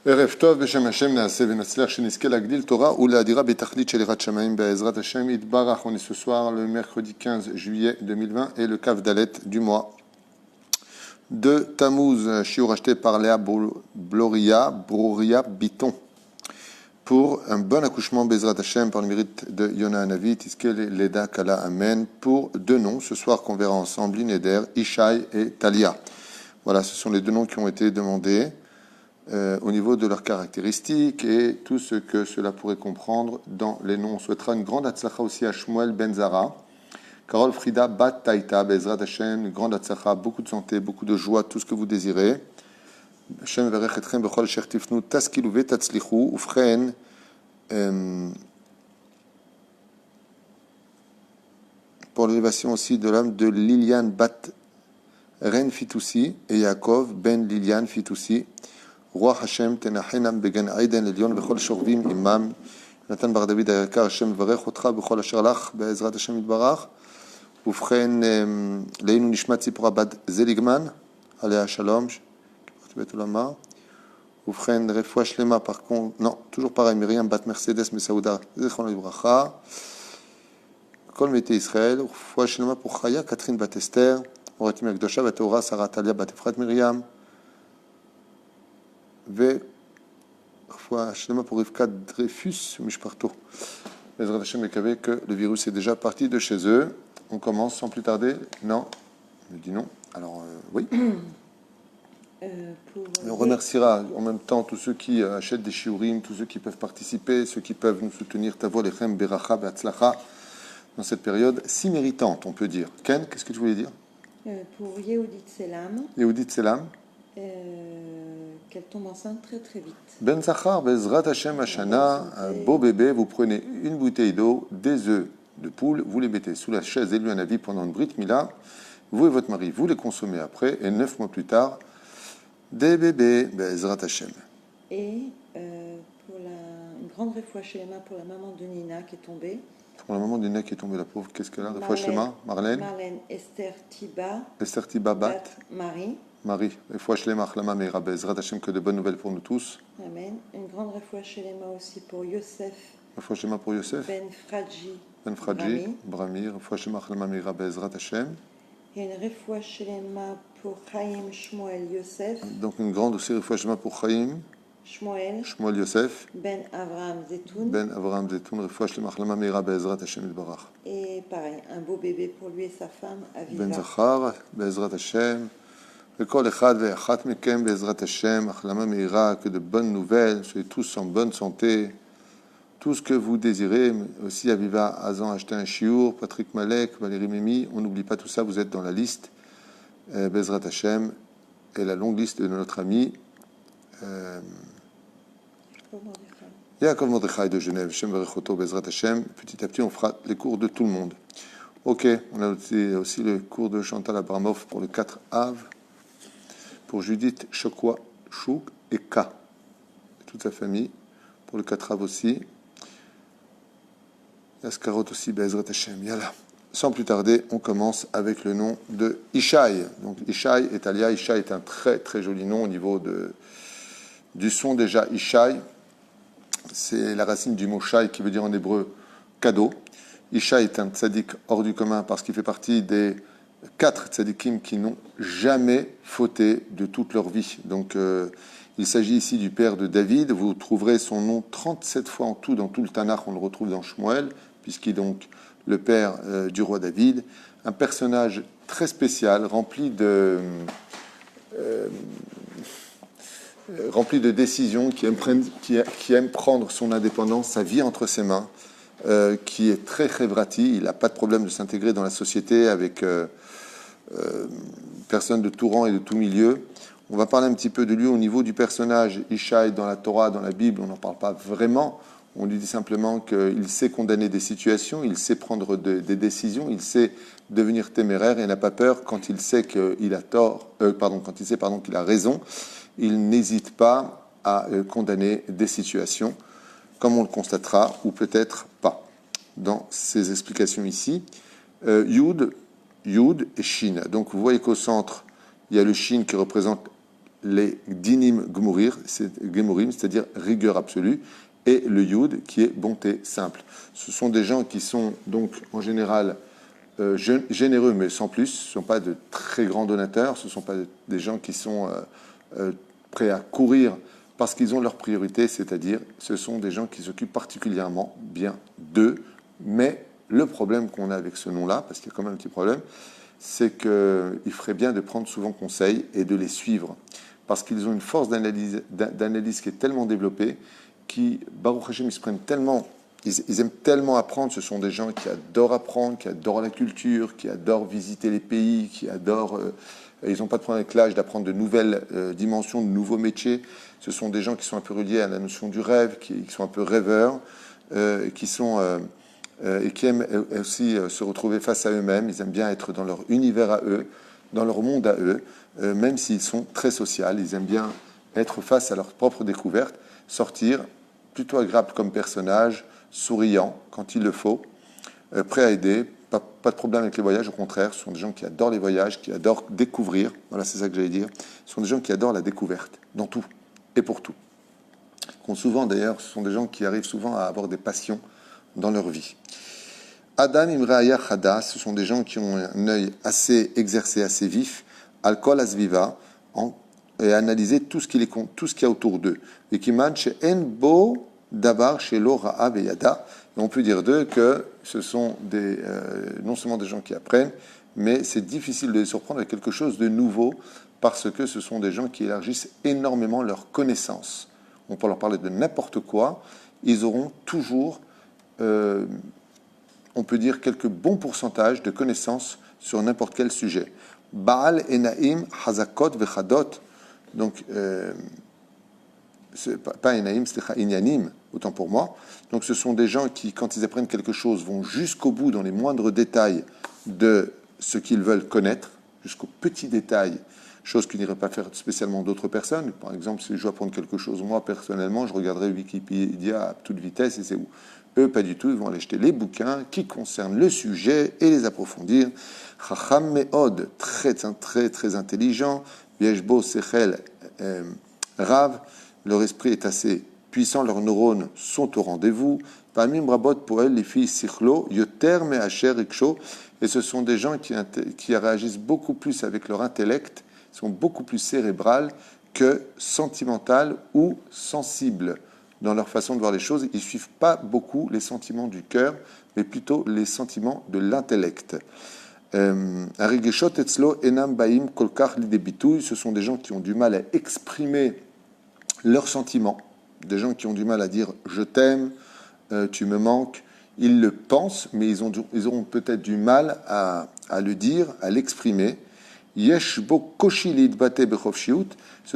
ערב טוב, בשם השם נעשה ונצליח שנזכה להגדיל תורה ולהאדירה בתכלית של יראת שמיים בעזרת השם יתברך. On est ce soir le mercredi 15 juillet 2020 et le Kaf Dalet du mois de Tammuz, shiur acheté par Léa Broria Biton pour un bon accouchement Bezrat Hashem par le mérite de Yona Hanavi, Tiskel Leda Kala Amen, pour deux noms ce soir qu'on verra ensemble, Ineder, Ishai et Talia. Voilà, ce sont les deux noms qui ont été demandés au niveau de leurs caractéristiques et tout ce que cela pourrait comprendre dans les noms. On souhaitera une grande atzlacha aussi à Shmuel Ben Zara, Carole Frida Bat Taïta, Bezrat Hashem, une grande atzlacha, beaucoup de santé, beaucoup de joie, tout ce que vous désirez. Hashem verech etchem bechol asher tifnu taskilu vetatzlichu ufchen. Pour l'élévation aussi de l'âme de Liliane Bat Ren Fitoussi et Yaakov Ben Liliane Fitoussi. רוח השם תנחנם בגן עדן עליון וכל שוכבים עמם. נתן בר דוד היקר, השם מברך אותך בכל אשר לך בעזרת השם יתברך. ובכן, לעינו נשמע ציפורה בת זליגמן, עליה השלום, בית עולמה. ובכן, רפואה שלמה, non, toujours pareil, מרים בת מרסדס מסעודה, זיכרונו לברכה. כל מתי ישראל, ורפואה שלמה pour חיה, קטרין בת אסתר, אורתים הקדושה והטהורה, שרה טליה בת אפרת מרים. ורפואה שלמה pour Rivka Dreyfus ומשפחתו. בעזרת השם מקווה que le virus est déjà parti de chez eux. On commence sans plus tarder. Non, je dis non. Alors oui. On remerciera en même temps tous ceux qui achètent des shiurim, tous ceux qui peuvent participer, ceux qui peuvent nous soutenir. Tavo lechem beracha be'atzlacha dans cette période si méritante, on peut dire. Ken, qu'est-ce que tu voulais dire? Pour Yehudit Selam. Yehudit Selam. Qu'elle tombe enceinte très très vite. Ben Zachar, Bezrat Hashem Hashana, un beau bébé, vous prenez une bouteille d'eau, des œufs de poule, vous les mettez sous la chaise élue un avis pendant une Brit Mila, vous et votre mari, vous les consommez après, et 9 mois plus tard, des bébés, Bezrat Hashem. Et pour une grande refouach shlema pour la maman de Nina qui est tombée. Pour la maman de Nina qui est tombée, la pauvre, qu'est-ce qu'elle a? Refouach shlema, Marlène. Marlène Esther Tiba. Esther Tiba Bat. Marie, refouach shlema, achlama meira, Bezrat Hashem, que de bonnes nouvelles pour nous tous. Amen. Une grande refouach shlema aussi pour Yosef. Refouach shlema pour Yosef. Ben Fradji, Brami, refouach shlema, achlama meira, Bezrat Hashem. Et une refouach shlema pour Chaim Shmuel Yosef. Donc une grande aussi refouach shlema pour Chaim. Shmuel Yosef. Ben Avraham Zetoun. refouach shlema, achlama meira, Bezrat Hashem yitbarach. Et pareil, un beau bébé pour lui et sa femme, Aviva. Ben Zachar, Bezrat Hashem. וכל אחד ואחת מכם בעזרת השם, החלמה מהירה, que de bonnes nouvelles, soyez tous en bonne santé, tout ce que vous désirez, aussi Aviva Azan acheté un chiour, Patrick Malek, Valérie Mimi, on n'oublie pas tout ça, vous êtes dans la liste, Bezrat Hashem, et la longue liste de notre ami Yaakov Mordechai de Genève, Shem Verechoto, Bezrat Hashem. Petit à petit, on fera les cours de tout le monde. Ok, on a aussi le cours de Chantal Abramov pour le 4 Av, pour Judith Chokwa, Chouk et K, toute sa famille, pour le 4 Av aussi. Askarot aussi, Bezrat Hashem. Yalla. Sans plus tarder, on commence avec le nom de Ishai. Donc Ishai et Talia. Ishai est un très très joli nom au niveau du son déjà. Ishai, c'est la racine du mot Shai qui veut dire en hébreu cadeau. Ishai est un tzaddik hors du commun parce qu'il fait partie des 4 tzaddikim qui n'ont jamais fauté de toute leur vie. Donc, il s'agit ici du père de David. Vous trouverez son nom 37 fois en tout dans tout le Tanakh. On le retrouve dans Shmuel, puisqu'il est donc le père du roi David. Un personnage très spécial, rempli de décisions, qui aime prendre son indépendance, sa vie entre ses mains, qui est très chevrati. Il n'a pas de problème de s'intégrer dans la société avec personnes de tout rang et de tout milieu. On va parler un petit peu de lui au niveau du personnage. Ishai, dans la Torah, dans la Bible, on n'en parle pas vraiment. On lui dit simplement qu'il sait condamner des situations, il sait prendre des décisions, il sait devenir téméraire et n'a pas peur quand il sait qu'il a tort, quand il sait qu'il a raison. Il n'hésite pas à condamner des situations, comme on le constatera, ou peut-être pas, dans ces explications ici. Yud et Shin. Donc vous voyez qu'au centre, il y a le Shin qui représente les dinim gmurim, c'est-à-dire rigueur absolue, et le yud qui est bonté simple. Ce sont des gens qui sont donc en général généreux mais sans plus, ce ne sont pas de très grands donateurs, ce ne sont pas des gens qui sont prêts à courir parce qu'ils ont leur priorité, c'est-à-dire ce sont des gens qui s'occupent particulièrement bien d'eux, mais le problème qu'on a avec ce nom-là, parce qu'il y a quand même un petit problème, c'est qu'il ferait bien de prendre souvent conseil et de les suivre, parce qu'ils ont une force d'analyse qui est tellement développée, qui, Baruch Hashem, ils se prennent tellement, ils aiment tellement apprendre. Ce sont des gens qui adorent apprendre, qui adorent la culture, qui adorent visiter les pays, qui adorent... ils n'ont pas de problème avec l'âge d'apprendre de nouvelles dimensions, de nouveaux métiers. Ce sont des gens qui sont un peu reliés à la notion du rêve, qui sont un peu rêveurs, qui sont... et qui aiment aussi se retrouver face à eux-mêmes. Ils aiment bien être dans leur univers à eux, dans leur monde à eux, même s'ils sont très sociaux. Ils aiment bien être face à leurs propres découvertes, sortir, plutôt agréable comme personnage, souriant quand il le faut, prêt à aider, pas de problème avec les voyages, au contraire, ce sont des gens qui adorent les voyages, qui adorent découvrir, voilà, c'est ça que j'allais dire, ce sont des gens qui adorent la découverte, dans tout, et pour tout. Souvent d'ailleurs, ce sont des gens qui arrivent souvent à avoir des passions dans leur vie. Adam Imraya Chada, ce sont des gens qui ont un œil assez exercé, assez vif, Alkol Asviva, et analyser tout ce qu'il y a autour d'eux. Et qui manche enbo davar chez l'ora veyada. On peut dire d'eux que ce sont non seulement des gens qui apprennent, mais c'est difficile de les surprendre avec quelque chose de nouveau parce que ce sont des gens qui élargissent énormément leurs connaissances. On peut leur parler de n'importe quoi, ils auront toujours, on peut dire, quelques bons pourcentages de connaissances sur n'importe quel sujet. Baal enaim hazakot vechadot. Donc, c'est pas Enaïm, c'est Inyanim, autant pour moi. Donc, ce sont des gens qui, quand ils apprennent quelque chose, vont jusqu'au bout dans les moindres détails de ce qu'ils veulent connaître, jusqu'aux petits détails, chose qu'ils n'iraient pas faire spécialement d'autres personnes. Par exemple, si je dois apprendre quelque chose, moi, personnellement, je regarderai Wikipédia à toute vitesse et c'est où. Eux, pas du tout, ils vont aller acheter les bouquins qui concernent le sujet et les approfondir. Chacham Me'od, très, très, très intelligent. Yeshbo Sechel Rav, leur esprit est assez puissant, leurs neurones sont au rendez-vous. Pamim Rabot Poel, les filles Sichlo, Yoter Me'acher Iksho, et ce sont des gens qui réagissent beaucoup plus avec leur intellect, sont beaucoup plus cérébrales que sentimentales ou sensibles dans leur façon de voir les choses. Ils ne suivent pas beaucoup les sentiments du cœur, mais plutôt les sentiments de l'intellect. Ce sont des gens qui ont du mal à exprimer leurs sentiments, des gens qui ont du mal à dire « je t'aime »,« tu me manques ». Ils le pensent, mais ils auront peut-être du mal à le dire, à l'exprimer. Ce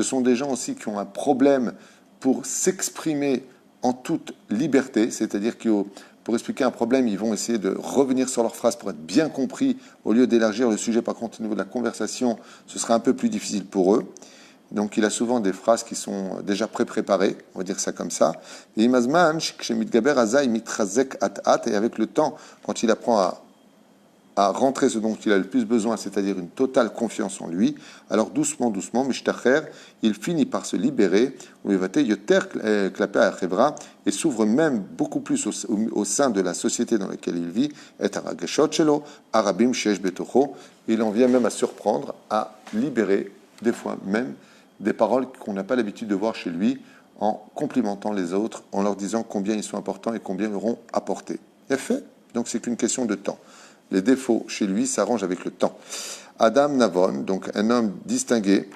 sont des gens aussi qui ont un problème pour s'exprimer en toute liberté, c'est-à-dire que pour expliquer un problème, ils vont essayer de revenir sur leur phrase pour être bien compris, au lieu d'élargir le sujet. Par contre, au niveau de la conversation, ce sera un peu plus difficile pour eux. Donc, il a souvent des phrases qui sont déjà pré-préparées, on va dire ça comme ça. Et avec le temps, quand il apprend à rentrer ce dont il a le plus besoin, c'est-à-dire une totale confiance en lui, alors doucement, Mishtacher, il finit par se libérer, et s'ouvre même beaucoup plus au sein de la société dans laquelle il vit, il en vient même à surprendre, à libérer des fois même des paroles qu'on n'a pas l'habitude de voir chez lui, en complimentant les autres, en leur disant combien ils sont importants et combien ils auront apporté. Et fait, donc c'est qu'une question de temps. Les défauts chez lui s'arrangent avec le temps. Adam Navon, donc un homme distingué,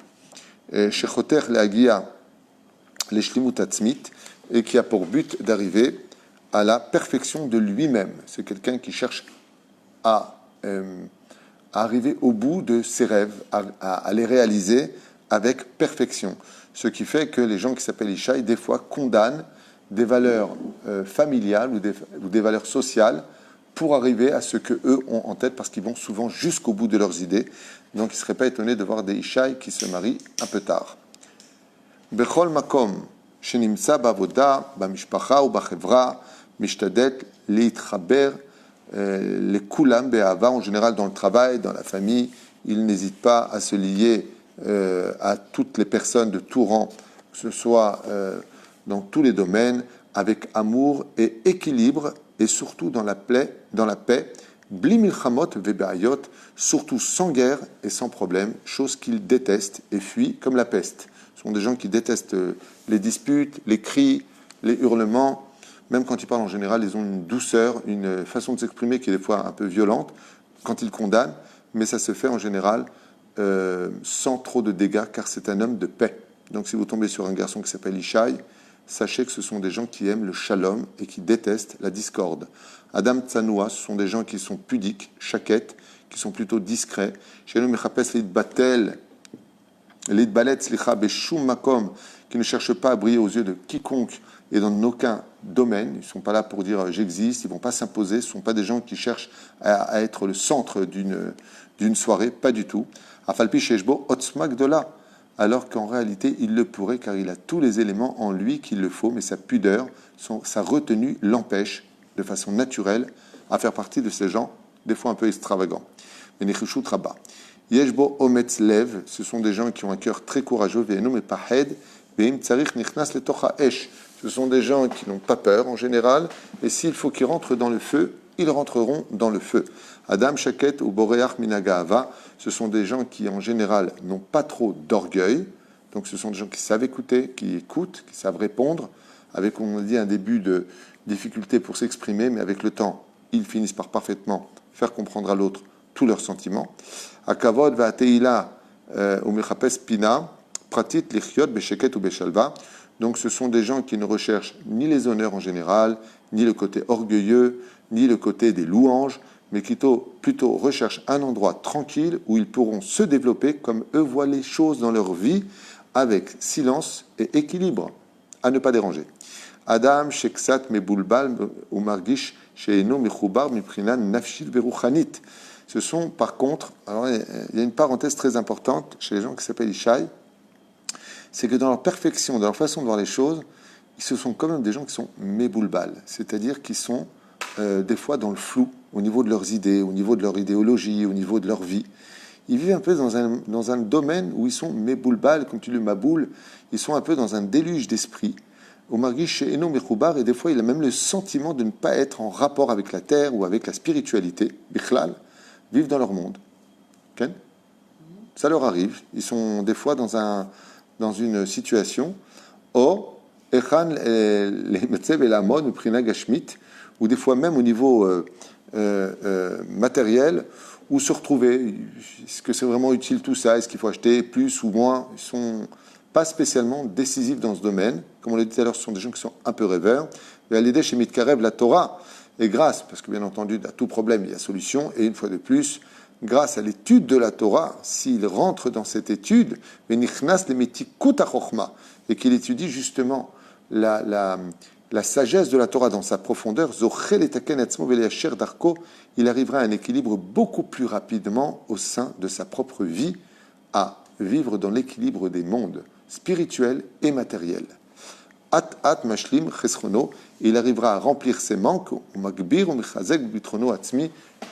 Shechoter Leagia Leshlimut Atzmit, et qui a pour but d'arriver à la perfection de lui-même. C'est quelqu'un qui cherche à arriver au bout de ses rêves, à les réaliser avec perfection. Ce qui fait que les gens qui s'appellent Ishaï, des fois, condamnent des valeurs familiales ou des valeurs sociales pour arriver à ce qu'eux ont en tête, parce qu'ils vont souvent jusqu'au bout de leurs idées. Donc, ils ne seraient pas étonnés de voir des Ishaï qui se marient un peu tard. Bechol makom shenimsa bavoda bamishpacha ou bachevra mishtadet leitchaber les kulam be'ava, en général dans le travail, dans la famille, ils n'hésitent pas à se lier à toutes les personnes de tout rang, que ce soit dans tous les domaines, avec amour et équilibre, et surtout dans la paix, bli milchamot vebeayot, surtout sans guerre et sans problème, chose qu'ils détestent et fuient comme la peste. Ce sont des gens qui détestent les disputes, les cris, les hurlements. Même quand ils parlent en général, ils ont une douceur, une façon de s'exprimer qui est des fois un peu violente quand ils condamnent, mais ça se fait en général sans trop de dégâts, car c'est un homme de paix. Donc si vous tombez sur un garçon qui s'appelle Ishaï, sachez que ce sont des gens qui aiment le shalom et qui détestent la discorde. Adam Tsanoua, ce sont des gens qui sont pudiques, chaquettes, qui sont plutôt discrets. Chez nous, Mechapes Lidbatel, Lidbalet Slicha Beshum Makom, qui ne cherchent pas à briller aux yeux de quiconque et dans aucun domaine. Ils ne sont pas là pour dire j'existe, ils ne vont pas s'imposer. Ce ne sont pas des gens qui cherchent à être le centre d'une soirée, pas du tout. Afalpi Sheshbo Otzmak de là. Alors qu'en réalité, il le pourrait, car il a tous les éléments en lui qu'il le faut, mais sa pudeur, sa retenue l'empêche, de façon naturelle, à faire partie de ces gens, des fois un peu extravagants. Menichishut Rabba. Yeshbo Ometz Lev, ce sont des gens qui ont un cœur très courageux, Ve'enu me pahed, Ve'im tsarich nichnas letocha esh. Ce sont des gens qui n'ont pas peur en général, et s'il faut qu'ils rentrent dans le feu, ils rentreront dans le feu. Adam Shaket ou Boreach Minagaava, ce sont des gens qui en général n'ont pas trop d'orgueil, donc ce sont des gens qui savent écouter, qui écoutent, qui savent répondre, avec, on a dit, un début de difficulté pour s'exprimer, mais avec le temps, ils finissent par parfaitement faire comprendre à l'autre tous leurs sentiments. Akavod va'ateila ou mechapes pina, pratit lichiot besheket ou beshalva. Donc ce sont des gens qui ne recherchent ni les honneurs en général, ni le côté orgueilleux, ni le côté des louanges, mais plutôt recherchent un endroit tranquille où ils pourront se développer comme eux voient les choses dans leur vie, avec silence et équilibre, à ne pas déranger. Adam sheksat mebulbal ou margish sheeno mechubar miprinan nafshil veruchanit. Ce sont par contre, alors il y a une parenthèse très importante chez les gens qui s'appellent Ishaï, c'est que dans leur perfection, dans leur façon de voir les choses, ce sont quand même des gens qui sont meboulbal, c'est-à-dire qui sont des fois dans le flou au niveau de leurs idées, au niveau de leur idéologie, au niveau de leur vie. Ils vivent un peu dans un domaine où ils sont meboulbal, comme tu le maboul, ils sont un peu dans un déluge d'esprit. Au margish chez Eno Mechoubar, et des fois il a même le sentiment de ne pas être en rapport avec la terre ou avec la spiritualité, bichlal, vivent dans leur monde. Ken? Ça leur arrive. Ils sont des fois dans une situation où des fois même au niveau matériel, où se retrouver. Est-ce que c'est vraiment utile tout ça? Est-ce qu'il faut acheter plus ou moins? Ils sont pas spécialement décisifs dans ce domaine. Comme on l'a dit tout à l'heure, ce sont des gens qui sont un peu rêveurs. Mais à l'idée chez Mitkarev, la Torah est grâce, parce que bien entendu, à tout problème, il y a solution. Et une fois de plus, grâce à l'étude de la Torah, s'il rentre dans cette étude, et qu'il étudie justement la sagesse de la Torah dans sa profondeur, il arrivera à un équilibre beaucoup plus rapidement au sein de sa propre vie, à vivre dans l'équilibre des mondes spirituels et matériels. At mashlim chesrono, il arrivera à remplir ses manques,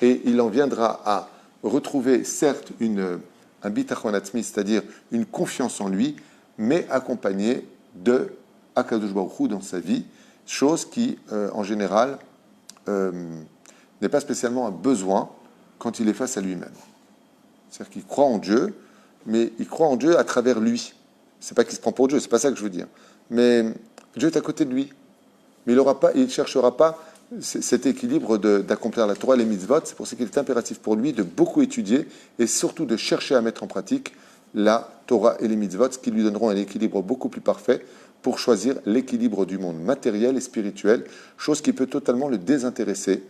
et il en viendra à retrouver certes un bitachon atzmi, c'est-à-dire une confiance en lui, mais accompagné de Akadosh Baruch Hu dans sa vie, chose qui, en général, n'est pas spécialement un besoin quand il est face à lui-même. C'est-à-dire qu'il croit en Dieu, mais il croit en Dieu à travers lui. C'est pas qu'il se prend pour Dieu, c'est pas ça que je veux dire. Mais Dieu est à côté de lui. Mais il ne cherchera pas cet équilibre d'accomplir la Torah et les mitzvot. C'est pour ça qu'il est impératif pour lui de beaucoup étudier et surtout de chercher à mettre en pratique la Torah et les mitzvot, ce qui lui donneront un équilibre beaucoup plus parfait pour choisir l'équilibre du monde matériel et spirituel, chose qui peut totalement le désintéresser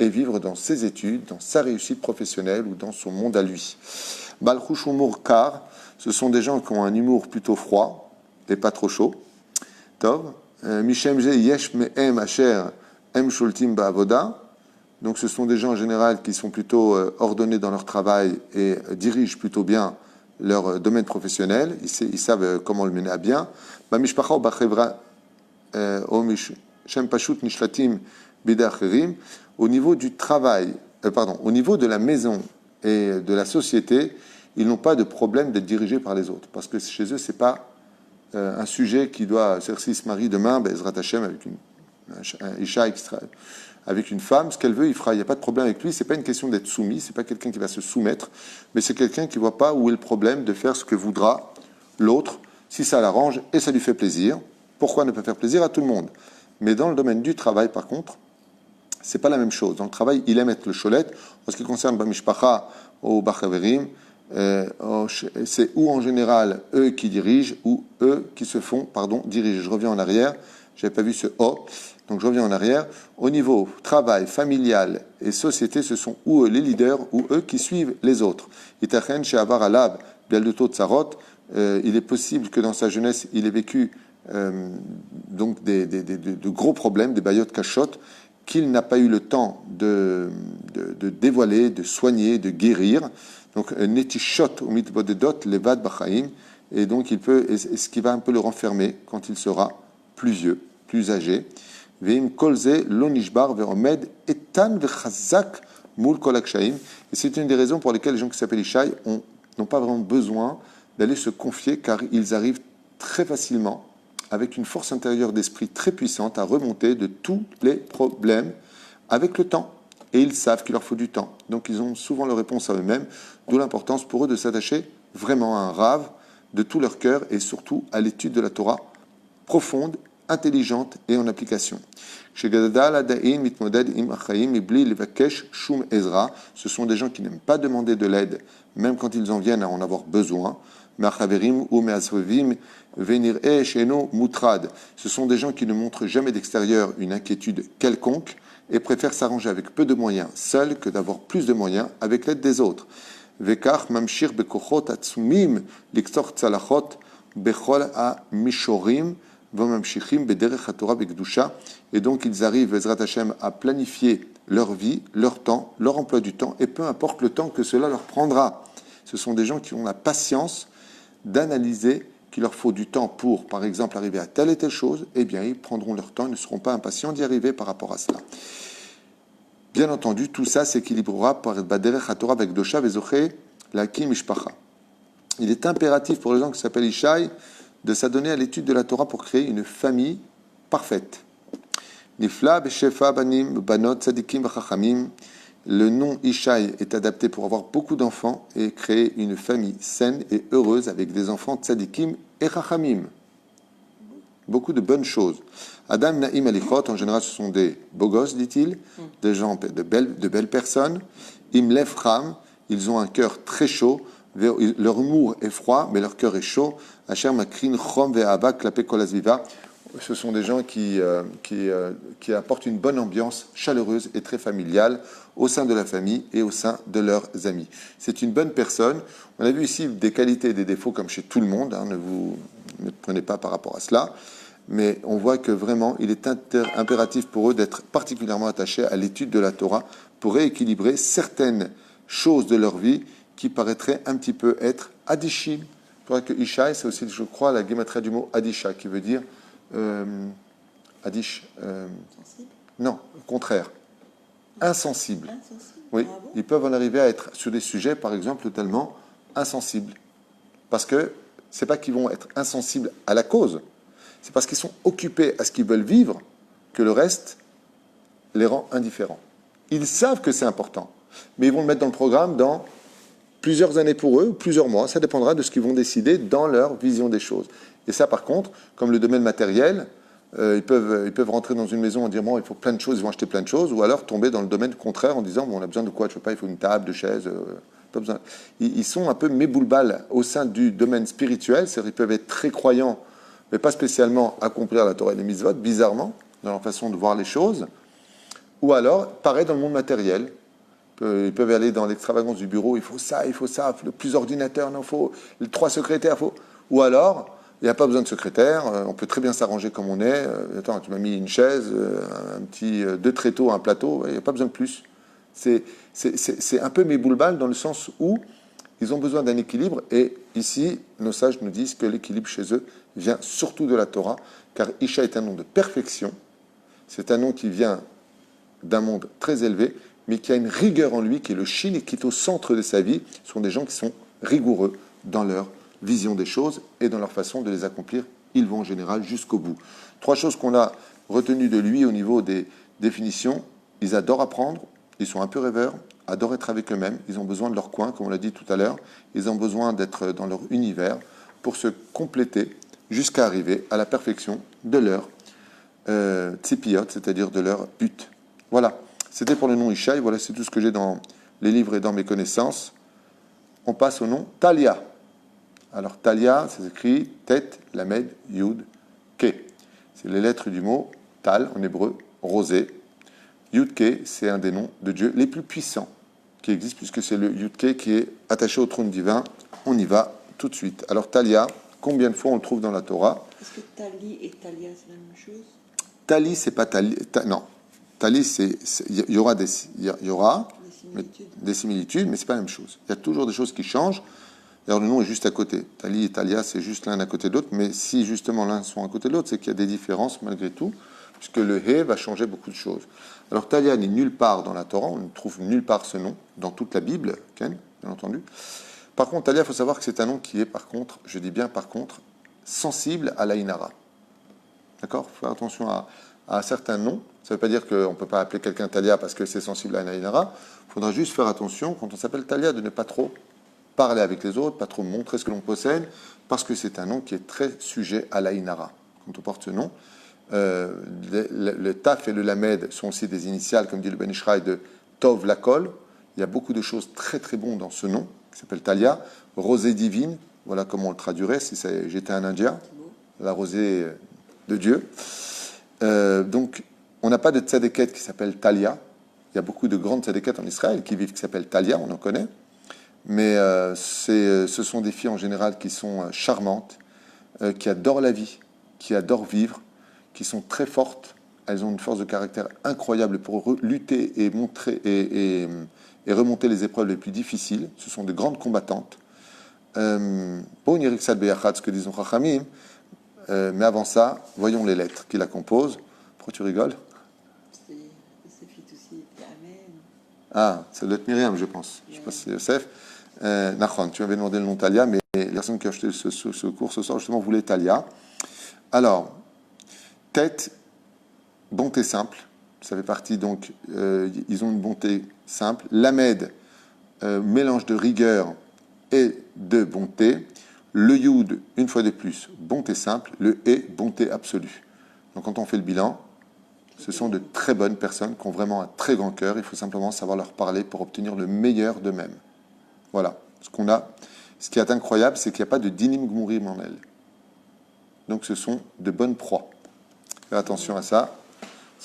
et vivre dans ses études, dans sa réussite professionnelle ou dans son monde à lui. Balchush Humur Kar, ce sont des gens qui ont un humour plutôt froid et pas trop chaud. Tov. Mishem Ze Yesh Me'em Asher Em Shultim Ba'avoda. Donc ce sont des gens en général qui sont plutôt ordonnés dans leur travail et dirigent plutôt bien leur domaine professionnel. Ils savent comment le mener à bien. Bamishpacha ou Bachevra Shem Pashut Nishlatim Bidacherim. Au niveau du travail, au niveau de la maison et de la société, ils n'ont pas de problème d'être dirigés par les autres. Parce que chez eux, ce n'est pas un sujet qui doit... C'est-à-dire s'il se marie demain, Ezrat Hashem, avec un Isha extra, avec une femme, ce qu'elle veut, il fera. Il n'y a pas de problème avec lui. Ce n'est pas une question d'être soumis, ce n'est pas quelqu'un qui va se soumettre, mais c'est quelqu'un qui ne voit pas où est le problème de faire ce que voudra l'autre, si ça l'arrange et ça lui fait plaisir. Pourquoi ne pas faire plaisir à tout le monde? Mais dans le domaine du travail, par contre, c'est pas la même chose. Dans le travail, il aime être le cholette. En ce qui concerne Bamishpacha ou Bachaverim, c'est ou en général eux qui dirigent ou eux qui se font, diriger. Je reviens en arrière. J'avais pas vu ce O, donc je reviens en arrière. Au niveau travail, familial et société, ce sont ou eux les leaders ou eux qui suivent les autres. Itachen chez Avar Alab, Bialdoto Tsarot, il est possible que dans sa jeunesse, il ait vécu donc de gros problèmes, des bayottes cachottes, qu'il n'a pas eu le temps de dévoiler, de soigner, de guérir. Donc, netishot ou mitbodedot levad bachaim, et donc il peut, et ce qui va un peu le renfermer quand il sera plus vieux, plus âgé. Veim kolze lonishbar veomed etan vechazak mul kol hakshaim. Et c'est une des raisons pour lesquelles les gens qui s'appellent Ishai n'ont pas vraiment besoin d'aller se confier, car ils arrivent très facilement, avec une force intérieure d'esprit très puissante, à remonter de tous les problèmes avec le temps. Et ils savent qu'il leur faut du temps. Donc ils ont souvent leur réponse à eux-mêmes, d'où l'importance pour eux de s'attacher vraiment à un rave de tout leur cœur et surtout à l'étude de la Torah profonde, intelligente et en application. Ce sont des gens qui n'aiment pas demander de l'aide, même quand ils en viennent à en avoir besoin. Ce sont des gens qui ne montrent jamais d'extérieur une inquiétude quelconque et préfèrent s'arranger avec peu de moyens seuls que d'avoir plus de moyens avec l'aide des autres. Et donc ils arrivent, Ezrat Hashem, à planifier leur vie, leur temps, leur emploi du temps, et peu importe le temps que cela leur prendra. Ce sont des gens qui ont la patience d'analyser qu'il leur faut du temps pour, par exemple, arriver à telle et telle chose, eh bien, ils prendront leur temps, ils ne seront pas impatients d'y arriver par rapport à cela. Bien entendu, tout ça s'équilibrera par Baderech HaTorah avec Dosha Vezoché, Lakim Mishpacha. Il est impératif pour les gens qui s'appellent Ishai de s'adonner à l'étude de la Torah pour créer une famille parfaite. Nifla Beshefa Banim Banot Tzadikim Vachachamim. Le nom Ishai est adapté pour avoir beaucoup d'enfants et créer une famille saine et heureuse avec des enfants tzadikim et chachamim. Beaucoup de bonnes choses. Adam Naïm Alichot, en général, ce sont des beaux gosses, dit-il, des gens, de belles personnes. Im Lefram, ils ont un cœur très chaud. Leur humour est froid, mais leur cœur est chaud. Asher Makrin Chom Ve'ava Klape Kol Hasviva. Ce sont des gens qui apportent une bonne ambiance chaleureuse et très familiale au sein de la famille et au sein de leurs amis. C'est une bonne personne. On a vu ici des qualités et des défauts comme chez tout le monde. Ne vous prenez pas par rapport à cela. Mais on voit que vraiment, il est impératif pour eux d'être particulièrement attachés à l'étude de la Torah pour rééquilibrer certaines choses de leur vie qui paraîtraient un petit peu être adishim. Je crois que Ishai, c'est aussi, je crois, la guématria du mot adisha, qui veut dire Adish. Non, au contraire. Insensible. Oui, ils peuvent en arriver à être sur des sujets, par exemple, totalement insensibles. Parce que c'est pas qu'ils vont être insensibles à la cause, c'est parce qu'ils sont occupés à ce qu'ils veulent vivre que le reste les rend indifférents. Ils savent que c'est important, mais ils vont le mettre dans le programme dans plusieurs années pour eux, plusieurs mois. Ça dépendra de ce qu'ils vont décider dans leur vision des choses. Et ça, par contre, comme le domaine matériel, ils peuvent rentrer dans une maison en disant bon, il faut plein de choses, ils vont acheter plein de choses, ou alors tomber dans le domaine contraire en disant bon, on a besoin de quoi, je ne sais pas, il faut une table, de chaises, pas besoin. Ils sont un peu méboulbal au sein du domaine spirituel, c'est-à-dire qu'ils peuvent être très croyants, mais pas spécialement accomplir la Torah et les mitzvot, bizarrement, dans leur façon de voir les choses, ou alors, pareil dans le monde matériel. Ils peuvent aller dans l'extravagance du bureau, il faut ça, plus d'ordinateurs, il faut 3 secrétaires, ou alors, il n'y a pas besoin de secrétaire, on peut très bien s'arranger comme on est. Attends, tu m'as mis une chaise, un petit 2 tréteaux, un plateau, il n'y a pas besoin de plus. C'est un peu méboulbal dans le sens où ils ont besoin d'un équilibre, et ici, nos sages nous disent que l'équilibre chez eux vient surtout de la Torah, car Isha est un nom de perfection, c'est un nom qui vient d'un monde très élevé, mais qui a une rigueur en lui, qui est le Shin et qui est au centre de sa vie. Ce sont des gens qui sont rigoureux dans leur vision des choses et dans leur façon de les accomplir. Ils vont en général jusqu'au bout. 3 choses qu'on a retenues de lui au niveau des définitions. Ils adorent apprendre, ils sont un peu rêveurs, adorent être avec eux-mêmes, ils ont besoin de leur coin, comme on l'a dit tout à l'heure, ils ont besoin d'être dans leur univers pour se compléter jusqu'à arriver à la perfection de leur tzipiyot, c'est-à-dire de leur but. Voilà, c'était pour le nom Ishaï, voilà, c'est tout ce que j'ai dans les livres et dans mes connaissances. On passe au nom Talia. Alors Talia, ça s'écrit Tet, Lamed, Yud, Ke. C'est les lettres du mot Tal en hébreu, rosé. Yud Ke, c'est un des noms de Dieu les plus puissants qui existent, puisque c'est le Yud Ke qui est attaché au trône divin. On y va tout de suite. Alors Talia, combien de fois on le trouve dans la Torah? Est-ce que Tali et Talia, c'est la même chose? Tali, c'est pas Tali. Non. Tali, il y aura des similitudes, mais c'est pas la même chose. Il y a toujours des choses qui changent. D'ailleurs, le nom est juste à côté. Tali et Talia, c'est juste l'un à côté de l'autre. Mais si justement l'un sont à côté de l'autre, c'est qu'il y a des différences malgré tout, puisque le He va changer beaucoup de choses. Alors Talia n'est nulle part dans la Torah, on ne trouve nulle part ce nom, dans toute la Bible, Ken, bien entendu. Par contre, Talia, il faut savoir que c'est un nom qui est, par contre, je dis bien par contre, sensible à l'Aïnara. D'accord? Il faut faire attention à certains noms. Ça ne veut pas dire qu'on ne peut pas appeler quelqu'un Talia parce que c'est sensible à l'Aïnara. Il faudra juste faire attention, quand on s'appelle Talia, de ne pas trop parler avec les autres, pas trop montrer ce que l'on possède, parce que c'est un nom qui est très sujet à l'Aïnara. Quand on porte ce nom, le Taf et le Lamed sont aussi des initiales, comme dit le Ben Ishraï, de Tov Lakol. Il y a beaucoup de choses très très bonnes dans ce nom, qui s'appelle Talia. Rosée divine, voilà comment on le traduirait si j'étais un Indien. La rosée de Dieu. Donc, on n'a pas de tzadéket qui s'appelle Talia. Il y a beaucoup de grandes tzadéket en Israël qui vivent, qui s'appellent Talia, on en connaît. Mais ce sont des filles en général qui sont charmantes, qui adorent la vie, qui adorent vivre, qui sont très fortes. Elles ont une force de caractère incroyable pour lutter et montrer et remonter les épreuves les plus difficiles. Ce sont de grandes combattantes. Pas unirik beyachad, ce que disent Chachamim, mais avant ça, voyons les lettres qui la composent. Pourquoi tu rigoles? Ah, ça doit être Myriam, je pense. Je ne sais pas si c'est Yosef. Nachon, tu m'avais demandé le nom Talia, mais les personnes qui ont acheté ce cours ce soir, justement, voulaient Talia. Alors, tête, bonté simple. Ça fait partie, donc, ils ont une bonté simple. Lamed, mélange de rigueur et de bonté. Le Yud, une fois de plus, bonté simple. Le E, bonté absolue. Donc, quand on fait le bilan, ce sont de très bonnes personnes qui ont vraiment un très grand cœur. Il faut simplement savoir leur parler pour obtenir le meilleur d'eux-mêmes. Voilà. Ce qui est incroyable, c'est qu'il n'y a pas de dinim gmurim en elles. Donc, ce sont de bonnes proies. Faire attention à ça.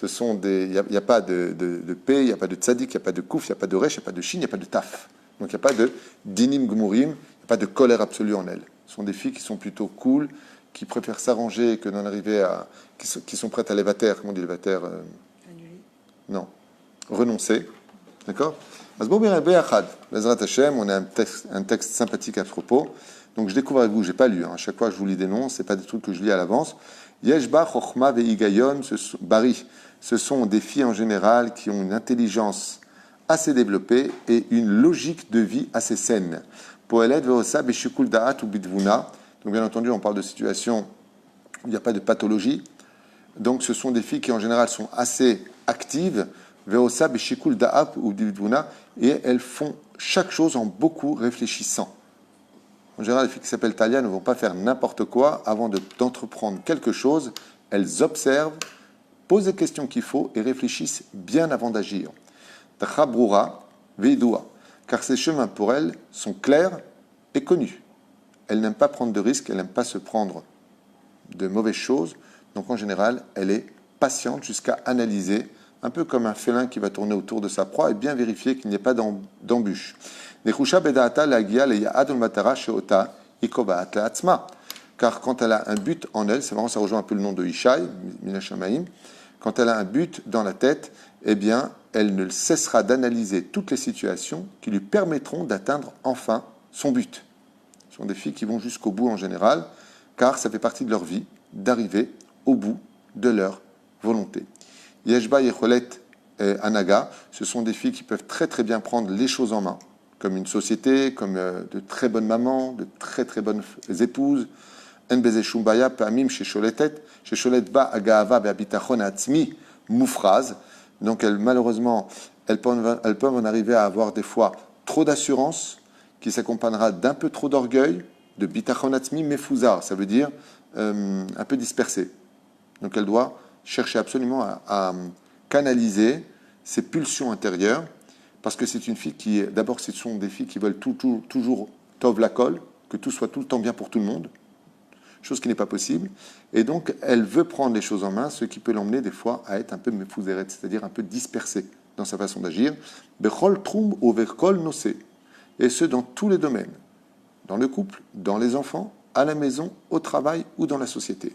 Il n'y a pas de P, il n'y a pas de tzadik, il n'y a pas de kouf, il n'y a pas de resh, il n'y a pas de shin, il n'y a pas de taf. Donc, il n'y a pas de dinim gmurim, il n'y a pas de colère absolue en elles. Ce sont des filles qui sont plutôt cool, qui préfèrent s'arranger que d'en arriver à... qui sont prêtes à l'évater. Comment on dit l'évater? Annuler. Non. Renoncer. D'accord? On a un texte sympathique à propos. Donc je découvre avec vous, je n'ai pas lu. À chaque fois je vous lis des noms, ce n'est pas des trucs que je lis à l'avance. Yeshba, Chochma, Veigayon, Bari. Ce sont des filles en général qui ont une intelligence assez développée et une logique de vie assez saine. Poelet, Veosa, Beshikul Da'at ou Bidvuna. Donc bien entendu, on parle de situations où il n'y a pas de pathologie. Donc ce sont des filles qui en général sont assez actives, Veosa, Beshikul Da'at ou Bidvuna, et elles font chaque chose en beaucoup réfléchissant. En général, les filles qui s'appellent Talia ne vont pas faire n'importe quoi avant d'entreprendre quelque chose. Elles observent, posent les questions qu'il faut et réfléchissent bien avant d'agir. Tachabrura, Veidua, car ces chemins pour elles sont clairs et connus. Elle n'aime pas prendre de risques, elle n'aime pas se prendre de mauvaises choses. Donc en général, elle est patiente jusqu'à analyser, un peu comme un félin qui va tourner autour de sa proie et bien vérifier qu'il n'y ait pas d'embûche. Car quand elle a un but en elle, c'est marrant, ça rejoint un peu le nom de Ishaï, Minashamaim, quand elle a un but dans la tête, eh bien, elle ne cessera d'analyser toutes les situations qui lui permettront d'atteindre enfin son but. Ce sont des filles qui vont jusqu'au bout en général, car ça fait partie de leur vie d'arriver au bout de leur volonté. Yeshba Yecholet Anaga, ce sont des filles qui peuvent très très bien prendre les choses en main, comme une société, comme de très bonnes mamans, de très très bonnes épouses. En beze shum baya pa'amim shesholet ba agahava ve'abitachon ha'atzmi mufraz. Donc malheureusement, elles peuvent en arriver à avoir des fois trop d'assurance, qui s'accompagnera d'un peu trop d'orgueil, de bitachon ha'atzmi mefuzar, ça veut dire un peu dispersé. Donc elle doit chercher absolument à canaliser ses pulsions intérieures, parce que c'est une fille qui, d'abord, ce sont des filles qui veulent toujours tov la colle, que tout soit tout le temps bien pour tout le monde, chose qui n'est pas possible. Et donc, elle veut prendre les choses en main, ce qui peut l'emmener des fois à être un peu mefouzeret, c'est-à-dire un peu dispersée dans sa façon d'agir. Bechol trum overkol nosé. Et ce, dans tous les domaines. Dans le couple, dans les enfants, à la maison, au travail ou dans la société.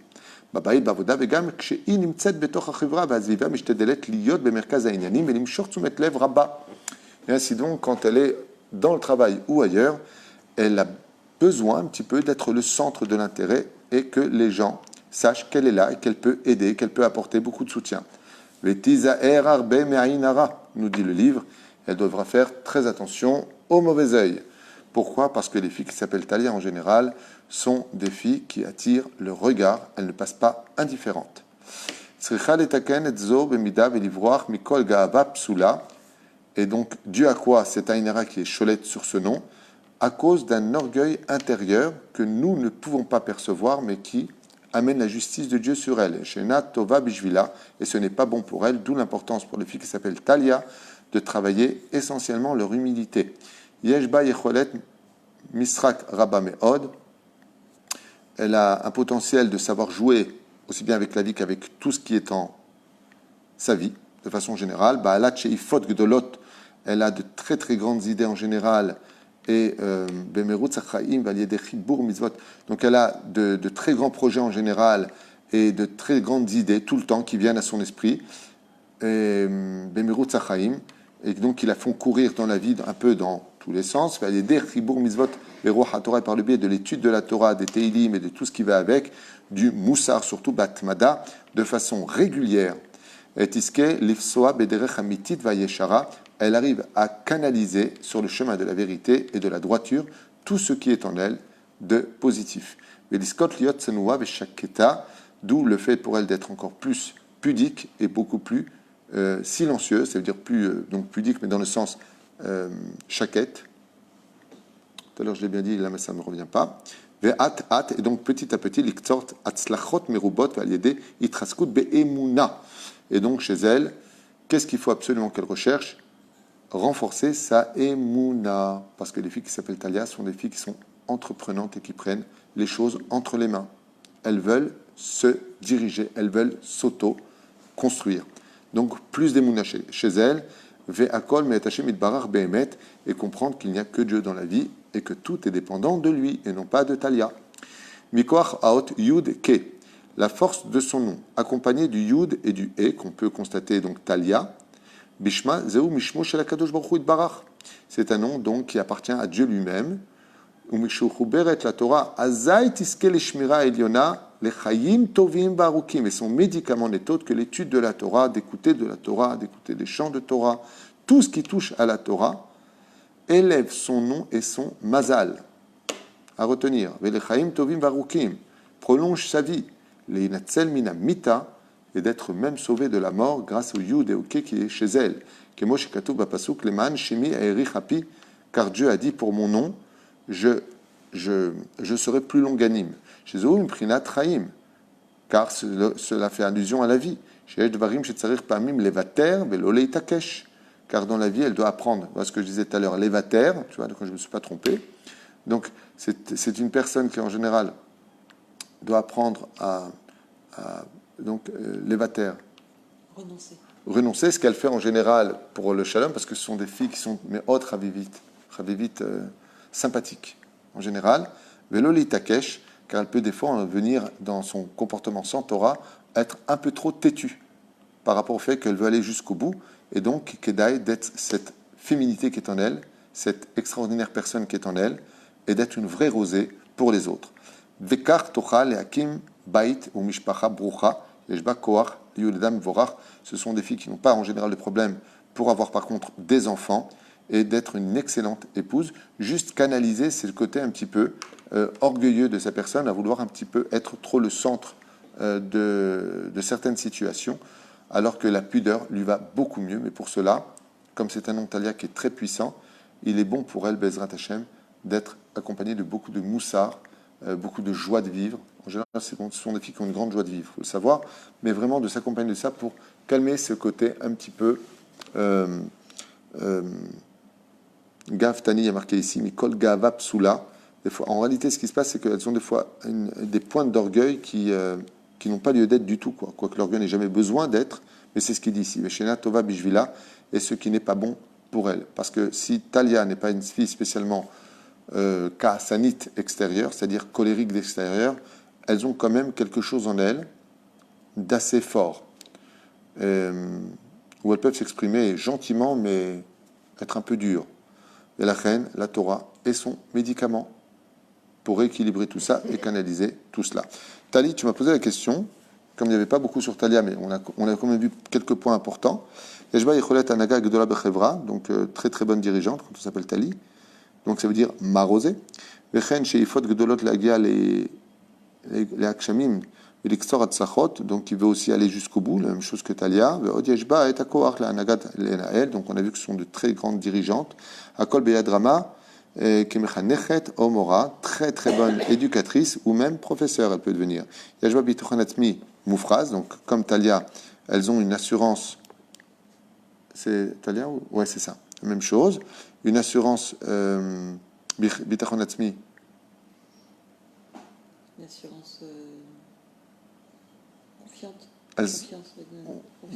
בבית, בעבודה, וגם כשהיא נמצאת בתוך החברה והסביבה משתדלת להיות במרכז העניינים ולמשוך תשומת לב רבה. Et ainsi donc, quand elle est dans le travail ou ailleurs, elle a besoin un petit peu d'être le centre de l'intérêt et que les gens sachent qu'elle est là et qu'elle peut aider, qu'elle peut apporter beaucoup de soutien. Vetizaer arbe me'ayin hara, nous dit le livre, elle devra faire très attention au mauvais œil. Pourquoi ? Parce que les filles qui s'appellent Talia en général sont des filles qui attirent le regard, elles ne passent pas indifférentes. Et donc, dû à quoi cette Ainara qui est cholette sur ce nom ? À cause d'un orgueil intérieur que nous ne pouvons pas percevoir, mais qui amène la justice de Dieu sur elle. Shena Tova Bishvila, et ce n'est pas bon pour elle, d'où l'importance pour les filles qui s'appellent Talia de travailler essentiellement leur humilité. Yeshba Yecholet Misrak Rabba Me'od, elle a un potentiel de savoir jouer aussi bien avec la vie qu'avec tout ce qui est en sa vie, de façon générale. Ba'alat Sheifot Gdolot, elle a de très très grandes idées en général, et Bemerut Sachaim Valiede Chibur Mitzvot, donc elle a de très grands projets en général et de très grandes idées tout le temps qui viennent à son esprit. Bemerut Sachaim, et donc qui la font courir dans la vie un peu dans tous les sens, Valiede Chibur Mitzvot, Beruach HaTorah, par le biais de l'étude de la Torah, des Teilim et de tout ce qui va avec, du Moussar, surtout Batmada, de façon régulière. Et Tiske Lifsoa Bederech Amitit Vayeshara, elle arrive à canaliser sur le chemin de la vérité et de la droiture tout ce qui est en elle de positif. D'où le fait pour elle d'être encore plus pudique et beaucoup plus silencieuse, ça veut dire plus donc pudique, mais dans le sens chaquette. Tout à l'heure je l'ai bien dit, là mais ça ne me revient pas. Et donc petit à petit, et donc chez elle, qu'est-ce qu'il faut absolument qu'elle recherche ? Renforcer sa émouna. Parce que les filles qui s'appellent Talia sont des filles qui sont entreprenantes et qui prennent les choses entre les mains. Elles veulent se diriger, elles veulent s'auto-construire. Donc plus d'émouna chez elles, ve'akol me'etachem itbarach be'emet, et comprendre qu'il n'y a que Dieu dans la vie et que tout est dépendant de lui et non pas de Talia. Mikoach aot yud ke, la force de son nom, accompagnée du yud et du e, qu'on peut constater donc Talia. Bishma zeu mishmo shel hakadosh baruch hu itbarach. C'est un nom donc qui appartient à Dieu lui-même. Umishu chuberet la Torah azay tiske lishmira eliona lechayim tovim barukim. Et son médicament n'est autre que l'étude de la Torah, d'écouter de la Torah, d'écouter des chants de Torah. Tout ce qui touche à la Torah élève son nom et son mazal. À retenir. Velechayim tovim barukim. Prolonge sa vie. Leinatzel mina mita. Et d'être même sauvé de la mort grâce au Yud et au Ke qui est chez elle. Car Dieu a dit pour mon nom, je serai plus longanime. Chez eux, Prinat Chaim, car cela fait allusion à la vie. Car dans la vie, elle doit apprendre. Voilà ce que je disais tout à l'heure, levater, tu vois, quand je ne me suis pas trompé. Donc, c'est une personne qui, en général, doit apprendre donc, levater. Renoncer, ce qu'elle fait en général pour le shalom, parce que ce sont des filles qui sont autres chavivites sympathiques en général. Veloli takesh, car elle peut des fois venir dans son comportement sans Torah être un peu trop têtue par rapport au fait qu'elle veut aller jusqu'au bout, et donc Kedai d'être cette féminité qui est en elle, cette extraordinaire personne qui est en elle, et d'être une vraie rosée pour les autres. Vekar tocha lehakim bait ou mishpacha brucha. Ce sont des filles qui n'ont pas en général de problème pour avoir par contre des enfants et d'être une excellente épouse. Juste canaliser, c'est le côté un petit peu orgueilleux de sa personne, à vouloir un petit peu être trop le centre de certaines situations, alors que la pudeur lui va beaucoup mieux. Mais pour cela, comme c'est un nom Talia qui est très puissant, il est bon pour elle, Bezrat Hashem, d'être accompagnée de beaucoup de moussard, beaucoup de joie de vivre. En général, ce sont des filles qui ont une grande joie de vivre, il faut le savoir, mais vraiment de s'accompagner de ça pour calmer ce côté un petit peu Gav Tani, il y a marqué ici, Mikol Gava Psula. En réalité, ce qui se passe, c'est qu'elles ont des fois des pointes d'orgueil qui n'ont pas lieu d'être du tout, quoique l'orgueil n'ait jamais besoin d'être, mais c'est ce qu'il dit ici. Veshena Tova Bishvila, et ce qui n'est pas bon pour elle. Parce que si Talia n'est pas une fille spécialement kaasanite extérieure, c'est-à-dire colérique d'extérieur, elles ont quand même quelque chose en elles d'assez fort, où elles peuvent s'exprimer gentiment, mais être un peu dures. Et la reine, la Torah, est son médicament pour équilibrer tout ça et canaliser tout cela. Tali, tu m'as posé la question, comme il n'y avait pas beaucoup sur Talia, mais on a quand même vu quelques points importants. Yeshba Yecholet Anaga Gdola Bechevra, donc très très bonne dirigeante, quand on s'appelle Tali. Donc ça veut dire marosé. Vechen Sheifot Gdolot Lagia les Akshamim, l'Ixtor Atzachot, donc il veut aussi aller jusqu'au bout, la même chose que Talia. Veod Yeshba et Akoach la Anagat Lenael, donc on a vu que ce sont de très grandes dirigeantes. Akol Beyadrama, Kemechanechet Omora, très très bonne éducatrice ou même professeur, elle peut devenir. Yeshba Bituchanatmi Moufraz, donc comme Talia, elles ont une assurance. C'est Talia ou ouais, c'est ça, la même chose. Une assurance Bitachon Atzmi. Une assurance confiante.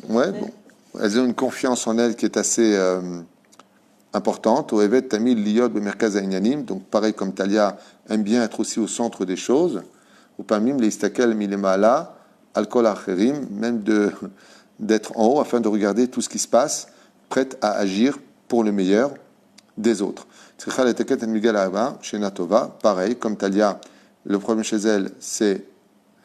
Ouais, bon. Elles ont une confiance en elles qui est assez importante. Au Evet Tamil Liod Bemerkaz Ainyanim, donc pareil comme Talia aime bien être aussi au centre des choses. Ou Pamim Leistakel Milemala, Alkol Acherim, même d'être en haut afin de regarder tout ce qui se passe, prête à agir pour le meilleur des autres. Pareil, comme Talia, le problème chez elle, c'est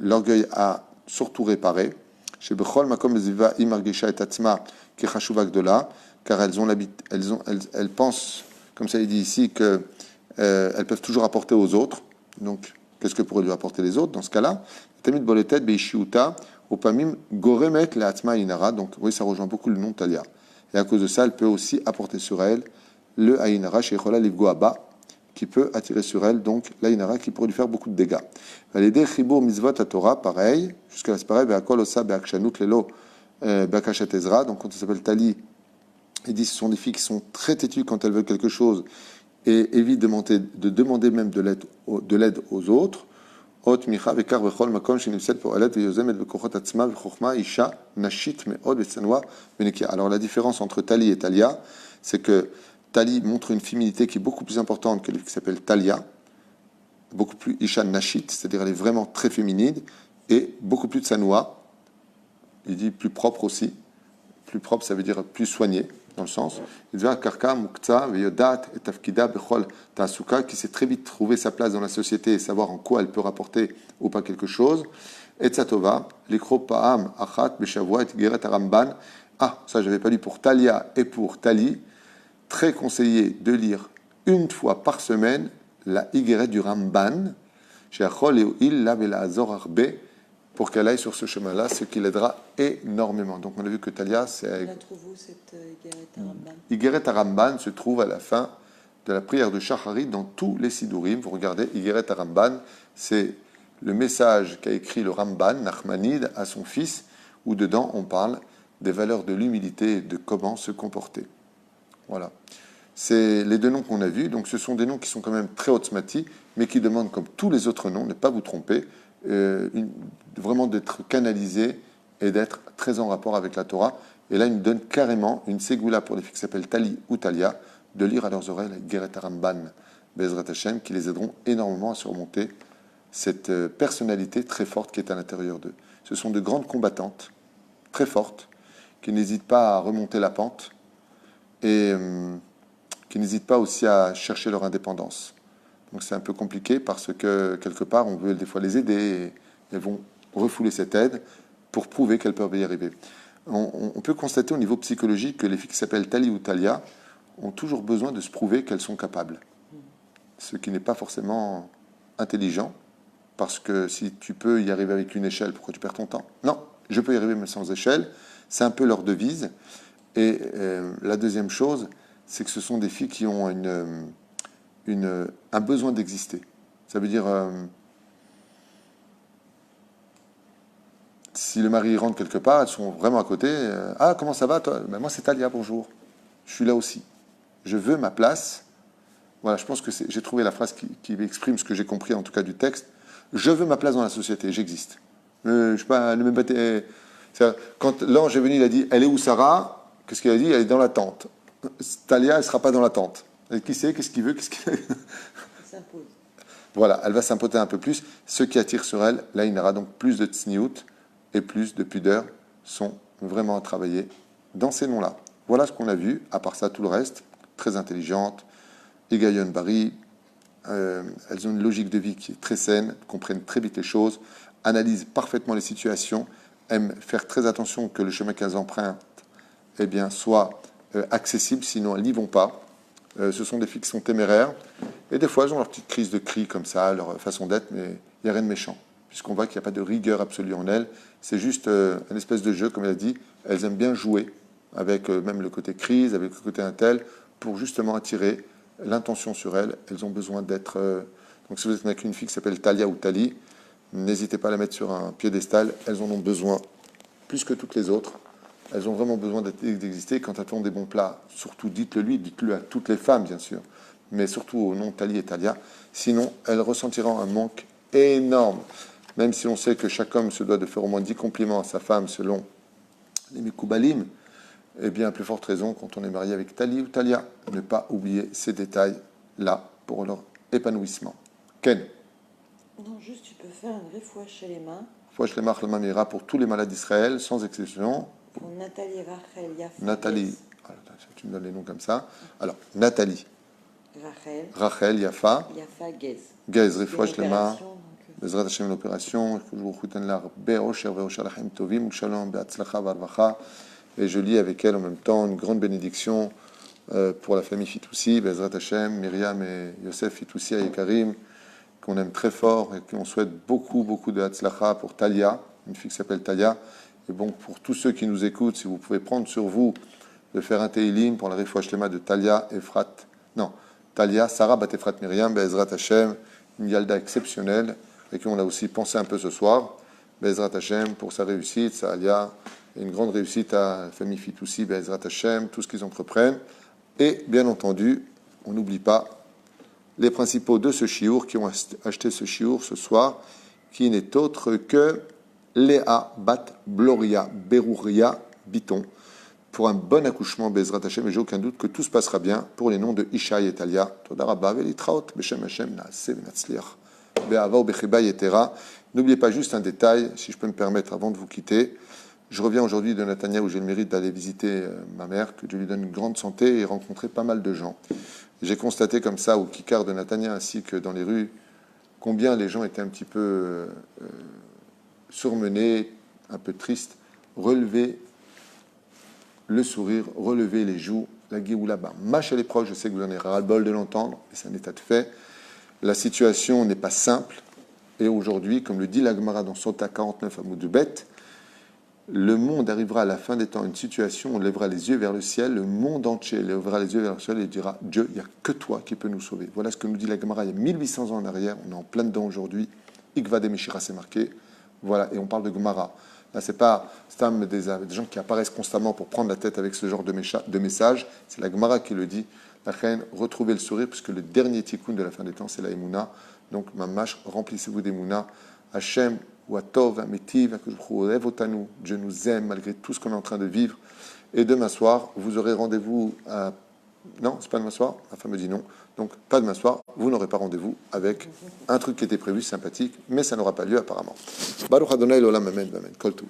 l'orgueil à surtout réparer. Chez Bechol Makom Ziva Imargisha et Atzma Kechashuva Gdola, car elles pensent, comme ça il dit ici, que elles peuvent toujours apporter aux autres. Donc, qu'est-ce que pourraient lui apporter les autres dans ce cas-là? Tamid Boletet Beishiuta Opamim Goremet Le Atzma Inara. Donc, oui, ça rejoint beaucoup le nom de Talia. Et à cause de ça, elle peut aussi apporter sur elle le Ainara chez Chola Livgoaba, qui peut attirer sur elle donc l'Ainara qui pourrait lui faire beaucoup de dégâts. L'aider Chibour Mitzvot à Torah, pareil, jusqu'à là c'est pareil, Be'akol Osa Be'akshanut Lelo Be'akashat Ezra, donc quand elle s'appelle Tali, il dit que ce sont des filles qui sont très têtues quand elles veulent quelque chose et évitent de demander même de l'aide aux autres. Ot Micha Vekar Vechol Makom Shenimset Po'alet Ve'yozemet Be'kochot Atzma Ve'chochma Isha Nashit Me'od Ve'tsanwa Ve'nekia. Alors la différence entre Tali et Talia, c'est que Tali montre une féminité qui est beaucoup plus importante que celle qui s'appelle Talia, beaucoup plus Isha Nashit, c'est-à-dire elle est vraiment très féminine, et beaucoup plus de Sanoa, il dit plus propre aussi. Plus propre, ça veut dire plus soigné, dans le sens. Il dit Karka, Mukta, Veyodat, et Tafkida, Bechol, Tasuka, qui sait très vite trouver sa place dans la société et savoir en quoi elle peut rapporter ou pas quelque chose. Et Tzatova, Likro Pa'am, Achat, Beshavua, et Geret Aramban. Ah, ça, j'avais pas lu pour Talia et pour Tali. Très conseillé de lire une fois par semaine la Higueret du Ramban, chez Achol et Il, la Vela Azor Arbe, pour qu'elle aille sur ce chemin-là, ce qui l'aidera énormément. Donc on a vu que Talia, c'est... On la trouve où, cette Higueret Aramban? Higueret Aramban se trouve à la fin de la prière de Shacharit dans tous les Sidurim. Vous regardez, Higueret Aramban, c'est le message qu'a écrit le Ramban, Nachmanide, à son fils, où dedans on parle des valeurs de l'humilité et de comment se comporter. Voilà. C'est les deux noms qu'on a vus. Donc, ce sont des noms qui sont quand même très otzmati, mais qui demandent, comme tous les autres noms, ne pas vous tromper, vraiment d'être canalisés et d'être très en rapport avec la Torah. Et là, il nous donne carrément une ségoula pour les filles qui s'appellent Tali ou Talia, de lire à leurs oreilles la Geret Aramban, Bezrat Hashem, qui les aideront énormément à surmonter cette personnalité très forte qui est à l'intérieur d'eux. Ce sont de grandes combattantes, très fortes, qui n'hésitent pas à remonter la pente, et qui n'hésitent pas aussi à chercher leur indépendance. Donc c'est un peu compliqué parce que quelque part on veut des fois les aider et elles vont refouler cette aide pour prouver qu'elles peuvent y arriver. On peut constater au niveau psychologique que les filles qui s'appellent Tali ou Talia ont toujours besoin de se prouver qu'elles sont capables. Ce qui n'est pas forcément intelligent, parce que si tu peux y arriver avec une échelle, pourquoi tu perds ton temps? Non, je peux y arriver mais sans échelle. C'est un peu leur devise. Et la deuxième chose, c'est que ce sont des filles qui ont un besoin d'exister. Ça veut dire, si le mari rentre quelque part, elles sont vraiment à côté. Ah, comment ça va, toi? Ben, moi, c'est Talia, bonjour. Je suis là aussi. Je veux ma place. Voilà, je pense que j'ai trouvé la phrase qui exprime ce que j'ai compris, en tout cas, du texte. Je veux ma place dans la société, j'existe. Je sais pas, ne me battez. Quand l'ange est venu, il a dit, elle est où Sarah? Qu'est-ce qu'il a dit? Elle est dans la tente. Talia, elle ne sera pas dans la tente. Et qui c'est? Qu'est-ce qu'il veut? Elle s'impose. Voilà, elle va s'imposer un peu plus. Ce qui attire sur elle, là, il y aura donc plus de tsniout et plus de pudeur sont vraiment à travailler dans ces noms-là. Voilà ce qu'on a vu. À part ça, tout le reste, très intelligente, Higayon Bari, elles ont une logique de vie qui est très saine, comprennent très vite les choses, analysent parfaitement les situations, aiment faire très attention que le chemin qu'elles empruntent soit accessible, sinon elles n'y vont pas. Ce sont des filles qui sont téméraires, et des fois elles ont leur petite crise de cri comme ça, leur façon d'être, mais il n'y a rien de méchant, puisqu'on voit qu'il n'y a pas de rigueur absolue en elles. C'est juste un espèce de jeu, comme elle a dit, elles aiment bien jouer, avec même le côté crise, avec le côté intel, pour justement attirer l'intention sur elles. Elles ont besoin d'être... donc si vous êtes avec une fille qui s'appelle Talia ou Tali, n'hésitez pas à la mettre sur un piédestal. Elles en ont besoin plus que toutes les autres. Elles ont vraiment besoin d'exister. Quand elles font des bons plats, surtout dites-le à toutes les femmes, bien sûr, mais surtout au nom Tali et Talia. Sinon, elles ressentiront un manque énorme. Même si on sait que chaque homme se doit de faire au moins 10 compliments à sa femme selon les Mekoubalim, eh bien, à plus forte raison, quand on est marié avec Tali ou Talia, ne pas oublier ces détails-là pour leur épanouissement. Ken? Non, juste tu peux faire un refoua chez les mains. Fouach les marques Mamira pour tous les malades d'Israël, sans exception. Pour Nathalie, Rachel, Yafa, Nathalie, tu me donnes les noms comme ça. Alors, Nathalie, Rachel, Rachel, Yafa, Yafa, Gez. Gez, Refouach les mains. L'opération, donc, בעזרת השם l'opération, et je lis avec elle en même temps une grande bénédiction pour la famille Fitoussi, Bezrat Hashem, Myriam et Yosef Fitoussi et Karim, qu'on aime très fort et qu'on souhaite beaucoup de Hatzlacha pour Talia, une fille qui s'appelle Talia. Et bon, pour tous ceux qui nous écoutent, si vous pouvez prendre sur vous de faire un Teilim pour la Refouach Lema de Talia, Talia, Sarah Bat Efrat Myriam, Bezrat Hashem, une Yalda exceptionnelle, et qui on a aussi pensé un peu ce soir, Bezrat Hashem, pour sa réussite, sa Alia, et une grande réussite à la famille Fitoussi, Bezrat Hashem, tout ce qu'ils entreprennent. Et bien entendu, on n'oublie pas les principaux de ce chiour qui ont acheté ce chiour ce soir, qui n'est autre que Léa Bat Bloria Berouria Biton, pour un bon accouchement, Bezrat Hashem, et j'ai aucun doute que tout se passera bien pour les noms de Isha et Talia. Toda Rabba Velitraot, Beshem Hashem, Naaseh Venatzliach. N'oubliez pas juste un détail, si je peux me permettre, avant de vous quitter. Je reviens aujourd'hui de Natania où j'ai le mérite d'aller visiter ma mère, que Dieu lui donne une grande santé et rencontrer pas mal de gens. J'ai constaté comme ça au Kikar de Natania ainsi que dans les rues combien les gens étaient un petit peu surmenés, un peu tristes. Relevez le sourire, relevez les joues, la Géoula bas. Mâche à les proches, je sais que vous en avez ras-le-bol de l'entendre, mais c'est un état de fait. La situation n'est pas simple, et aujourd'hui, comme le dit la Gemara dans Sota 49 à Moudbet, le monde arrivera à la fin des temps, une situation où on lèvera les yeux vers le ciel, le monde entier lèvera les yeux vers le ciel et dira « Dieu, il n'y a que toi qui peux nous sauver ». Voilà ce que nous dit la Gemara il y a 1800 ans en arrière, on est en plein dedans aujourd'hui, Ikva de Meshira, c'est marqué, voilà, et on parle de Gemara. Là, c'est pas des gens qui apparaissent constamment pour prendre la tête avec ce genre de message, c'est la Gemara qui le dit. La reine, retrouvez le sourire, puisque le dernier tikkun de la fin des temps, c'est la Emouna. Donc, mamash, remplissez-vous d'Emouna. Hachem, Watov, Ametiv, Dieu nous aime malgré tout ce qu'on est en train de vivre. Et demain soir, vous aurez rendez-vous à... Non, c'est pas demain soir. Ma femme me dit non. Donc, pas demain soir. Vous n'aurez pas rendez-vous avec un truc qui était prévu, sympathique, mais ça n'aura pas lieu apparemment. Baruch Adonai l'olam, amen, amen. Kol Tov.